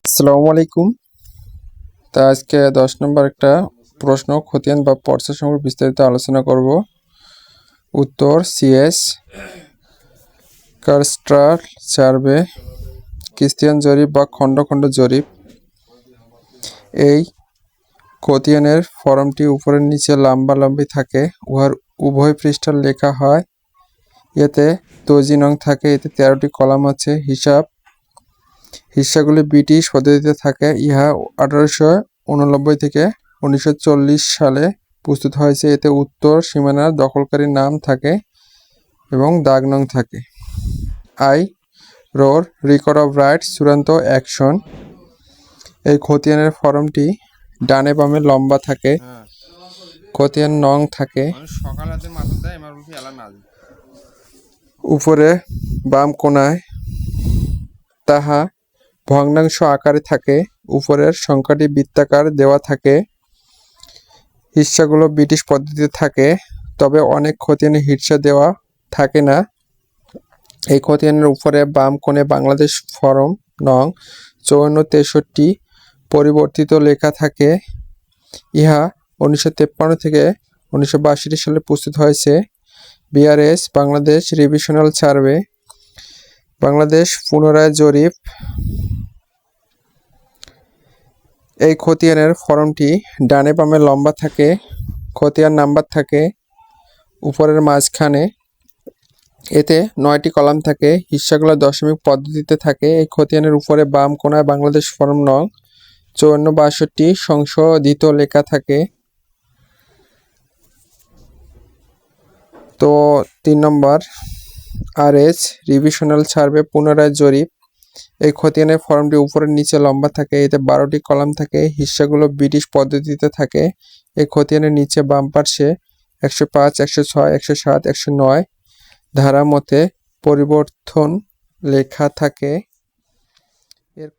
আসসালামু আলাইকুম। তা আজকে 10 নম্বর একটা প্রশ্ন খতিয়ান বা পর্চা সম্পর্কে বিস্তারিত আলোচনা করব। উত্তর সিএস কারস্ট্রাল সার্ভে, ক্রিস্টিয়ান জরিপ বা খণ্ড খণ্ড জরিপ। এই খতিয়ানের ফর্মটি উপরের নিচে লম্বালম্বি থাকে, উহার উভয় পৃষ্ঠার লেখা হয়। এতে তজি নং থাকে, এতে 13টি কলাম আছে। হিস্সাগুলি ব্রিটিশ পদ্ধতিতে থাকে। ইহা 1889 থেকে 1940 সালে প্রস্তুত হয়েছে। এতে উত্তর সীমানার দখলকারীর নাম থাকে এবং দাগ নং থাকে। রোর রেকর্ড অফ রাইটস, চূড়ান্ত অ্যাকশন। এই খতিয়ানের ফর্মটি ডানে বামে লম্বা থাকে। খতিয়ান নং থাকে উপরে বাম কোণায়, তাহা ভগ্নাংশ আকারে থাকে। উপরের সংখ্যাটি বৃত্তাকার দেওয়া থাকে। হিস্সাগুলো ব্রিটিশ পদ্ধতিতে থাকে, তবে অনেক খতিয়ানে হিস্সা দেওয়া থাকে না। এই খতিয়ানের উপরে বাম কোণে বাংলাদেশ ফরম নং 5463 পরিবর্তিত লেখা থাকে। ইহা 1953 থেকে 1962 সালে প্রস্তুত হয়েছে। BRS Bangladesh revisional survey, Bangladesh পুনরায় জরিপ। এই খতিয়ানের ফর্মটি ডানে বামে লম্বা থাকে। খতিয়ান নাম্বার থাকে উপরের মাঝখানে। এতে 9টি কলাম থাকে। হিস্সাগুলো দশমিক পদ্ধতিতে থাকে। এই খতিয়ানের উপরে বাম কোণায় বাংলাদেশ ফর্ম নং 5462 সংশোধিত লেখা থাকে। তো 3 নম্বর আরএস রিভিশনাল সার্ভে, পুনরায় জরিপ। এই খতিয়ানের ফর্মটি উপরের নিচে লম্বা থাকে। এতে 12টি কলাম থাকে। হিস্সাগুলো ব্রিটিশ পদ্ধতিতে থাকে। এই খতিয়ানের নিচে বাম পার্শ্বে 105, 106, 107, 109 ধারা মতে পরিবর্তন লেখা থাকে। এর